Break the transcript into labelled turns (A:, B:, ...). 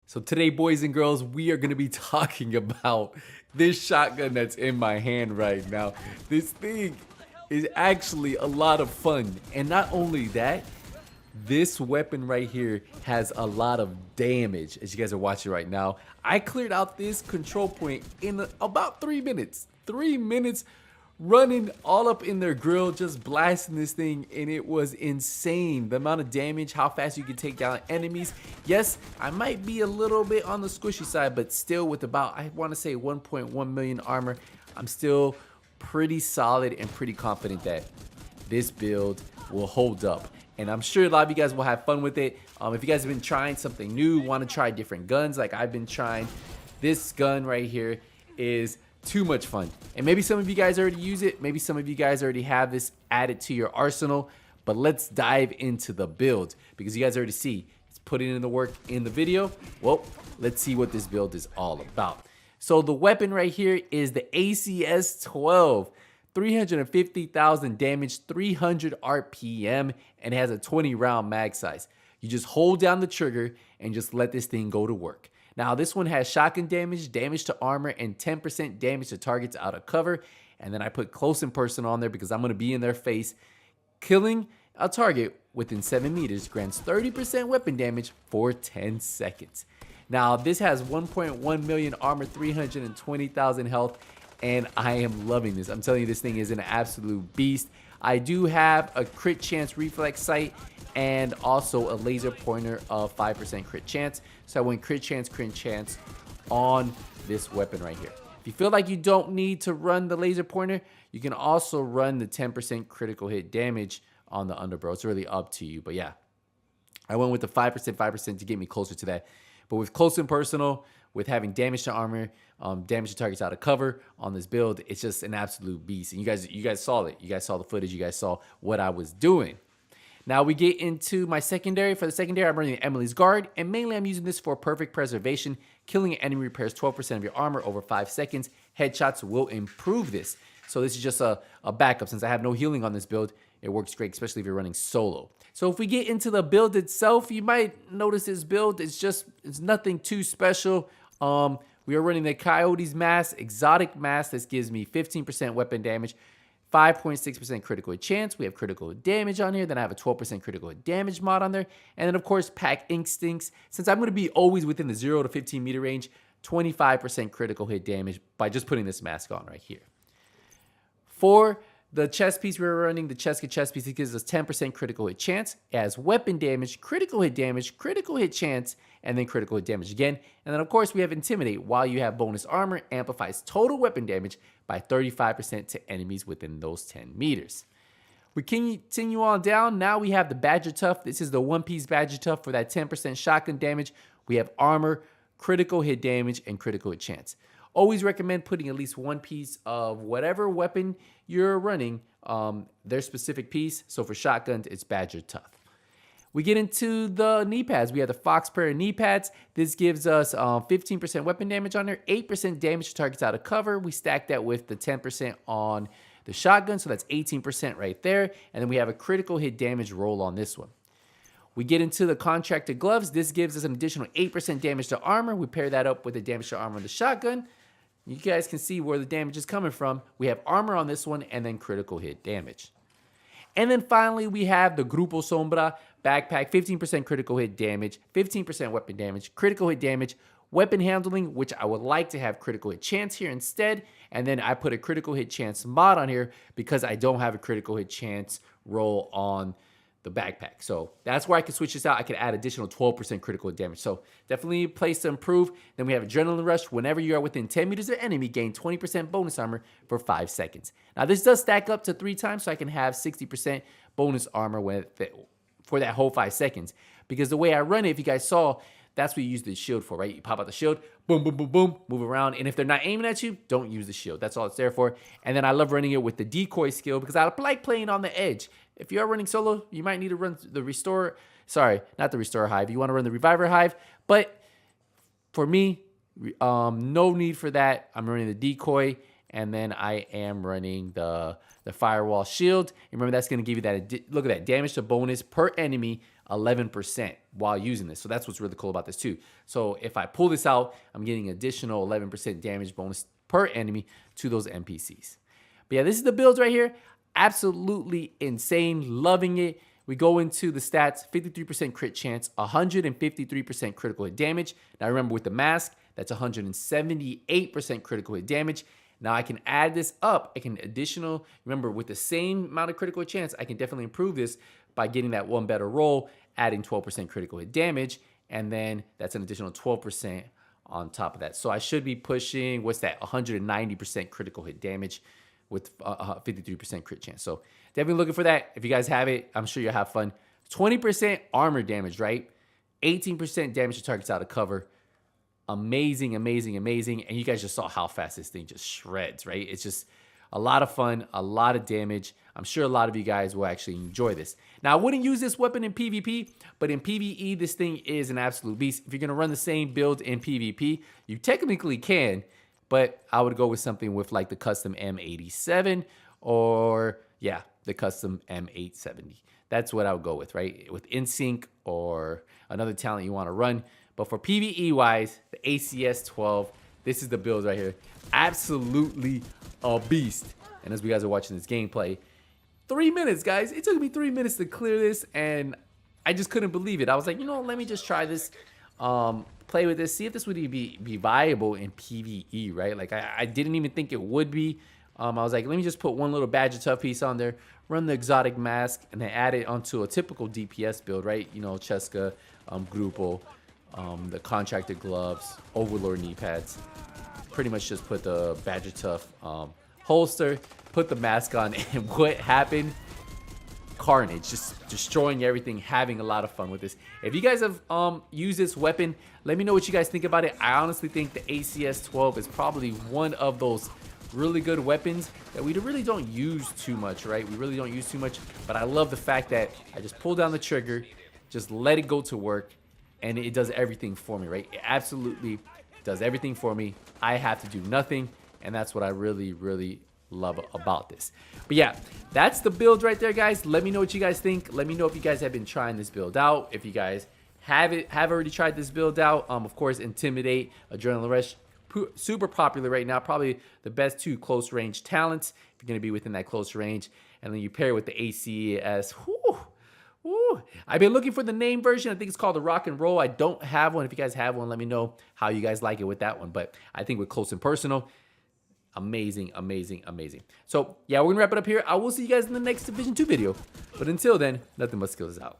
A: So today, boys and girls, we are going to be talking about this shotgun that's in my hand right now. This thing is actually a lot of fun. And not only that, this weapon right here has a lot of damage, as you guys are watching right now. I cleared out this control point in about 3 minutes. 3 minutes running all up in their grill, just blasting this thing, and it was insane. The amount of damage, how fast you can take down enemies. Yes, I might be a little bit on the squishy side, but still with about, I want to say 1.1 million armor, I'm still pretty solid and pretty confident that this build will hold up. And I'm sure a lot of you guys will have fun with it. If you guys have been trying something new, want to try different guns like I've been trying, this gun right here is too much fun. And maybe some of you guys already use it. Maybe some of you guys already have this added to your arsenal. But let's dive into the build because you guys already see it's putting in the work in the video. Well, let's see what this build is all about. So the weapon right here is the ACS-12. 350,000 damage, 300 RPM, and it has a 20 round mag size. You just hold down the trigger and just let this thing go to work. Now this one has shotgun damage, damage to armor, and 10% damage to targets out of cover. And then I put close and personal on there because I'm going to be in their face. Killing a target within 7 meters grants 30% weapon damage for 10 seconds. Now this has 1.1 million armor, 320,000 health, and I am loving this. I'm telling you, this thing is an absolute beast. I do have a crit chance reflex sight and also a laser pointer of 5% crit chance. So I went crit chance on this weapon right here. If you feel like you don't need to run the laser pointer, you can also run the 10% critical hit damage on the underbro. It's really up to you. But yeah, I went with the 5% to get me closer to that. But with close and personal, with having damage to armor, damage to targets out of cover on this build, it's just an absolute beast. And you guys saw it. You guys saw the footage. You guys saw what I was doing. Now we get into my secondary. For the secondary, I'm running Emily's Guard, and mainly I'm using this for perfect preservation. Killing an enemy repairs 12% of your armor over 5 seconds. Headshots will improve this. So this is just a backup. Since I have no healing on this build, it works great, especially if you're running solo. So if we get into the build itself, you might notice this build, it's nothing too special. We are running the Coyote's Mask, exotic mask. This gives me 15% weapon damage, 5.6% critical hit chance. We have critical damage on here. Then I have a 12% critical hit damage mod on there. And then of course, Pack Instincts. Since I'm going to be always within the 0 to 15 meter range, 25% critical hit damage by just putting this mask on right here. For the chest piece we're running, the chest piece, it gives us 10% critical hit chance. It has weapon damage, critical hit chance, and then critical hit damage again. And then of course we have Intimidate. While you have bonus armor, amplifies total weapon damage by 35% to enemies within those 10 meters. We continue on down. Now we have the Badger Tough. This is the one-piece Badger Tough for that 10% shotgun damage. We have armor, critical hit damage, and critical hit chance. Always recommend putting at least one piece of whatever weapon you're running, their specific piece. So for shotguns, it's Badger Tough. We get into the knee pads. We have the Fox Prayer knee pads. This gives us 15% weapon damage on there, 8% damage to targets out of cover. We stack that with the 10% on the shotgun, so that's 18% right there. And then we have a critical hit damage roll on this one. We get into the contracted gloves. This gives us an additional 8% damage to armor. We pair that up with the damage to armor on the shotgun. You guys can see where the damage is coming from. We have armor on this one and then critical hit damage. And then finally, we have the Grupo Sombra backpack, 15% critical hit damage, 15% weapon damage, critical hit damage, weapon handling, which I would like to have critical hit chance here instead. And then I put a critical hit chance mod on here because I don't have a critical hit chance roll on the backpack. So that's where I can switch this out. I can add additional 12% critical damage. So definitely a place to improve. Then we have Adrenaline Rush. Whenever you are within 10 meters of enemy, gain 20% bonus armor for 5 seconds. Now this does stack up to 3 times, so I can have 60% bonus armor for that whole 5 seconds. Because the way I run it, if you guys saw, that's what you use the shield for, right? You pop out the shield, boom, boom, boom, boom, move around. And if they're not aiming at you, don't use the shield. That's all it's there for. And then I love running it with the decoy skill because I like playing on the edge. If you are running solo, you might need to run the Restore. Sorry, not the Restore Hive. You want to run the Reviver Hive. But for me, no need for that. I'm running the decoy. And then I am running the Firewall Shield. And remember, that's going to give you that, look at that, damage to bonus per enemy 11% while using this. So that's what's really cool about this too. So if I pull this out, I'm getting additional 11% damage bonus per enemy to those NPCs. But yeah, this is the builds right here. Absolutely insane. Loving it. We go into the stats, 53% crit chance, 153% critical hit damage. Now remember with the mask, that's 178% critical hit damage. Now I can add this up. I can remember with the same amount of critical hit chance, I can definitely improve this by getting that one better roll, adding 12% critical hit damage, and then that's an additional 12% on top of that. So I should be pushing, what's that, 190% critical hit damage with 53% crit chance. So definitely looking for that. If you guys have it, I'm sure you'll have fun. 20% armor damage, right? 18% damage to targets out of cover. Amazing, amazing, amazing. And you guys just saw how fast this thing just shreds, right? It's just a lot of fun, a lot of damage. I'm sure a lot of you guys will actually enjoy this. Now, I wouldn't use this weapon in PvP, but in PvE, this thing is an absolute beast. If you're gonna run the same build in PvP, you technically can, but I would go with something with like the custom M87 or, yeah, the custom M870. That's what I would go with, right? With InSync or another talent you wanna run. But for PvE wise, the ACS 12, this is the build right here. Absolutely a beast. And as we guys are watching this gameplay, 3 minutes, guys. It took me 3 minutes to clear this, and I just couldn't believe it. I was like, you know, let me just try this, play with this, see if this would be viable in PvE, right? Like, I didn't even think it would be. I was like, let me just put one little badge of tough piece on there, run the exotic mask, and then add it onto a typical DPS build, right? You know, Cheska, Grupo, the contracted gloves, Overlord knee pads. Pretty much just put the Badger Tough holster, put the mask on, and what happened? Carnage, just destroying everything, having a lot of fun with this. If you guys have used this weapon, let me know what you guys think about it. I honestly think the ACS 12 is probably one of those really good weapons that we really don't use too much, right? We really don't use too much, but I love the fact that I just pull down the trigger, just let it go to work, and it does everything for me, right? It absolutely does everything for me. I have to do nothing, and that's what I really, really love about this. But yeah, that's the build right there, guys. Let me know what you guys think. Let me know if you guys have been trying this build out. If you guys have already tried this build out, of course, Intimidate, Adrenaline Rush, super popular right now. Probably the best two close range talents if you're gonna be within that close range. And then you pair it with the ACS. Whew. I've been looking for the name version. I think it's called the Rock and Roll. I don't have one. If you guys have one, let me know how you guys like it with that one. But I think with close and personal, amazing, amazing, amazing. So yeah, we're gonna wrap it up here. I will see you guys in the next Division 2 video. But until then, nothing but skills out.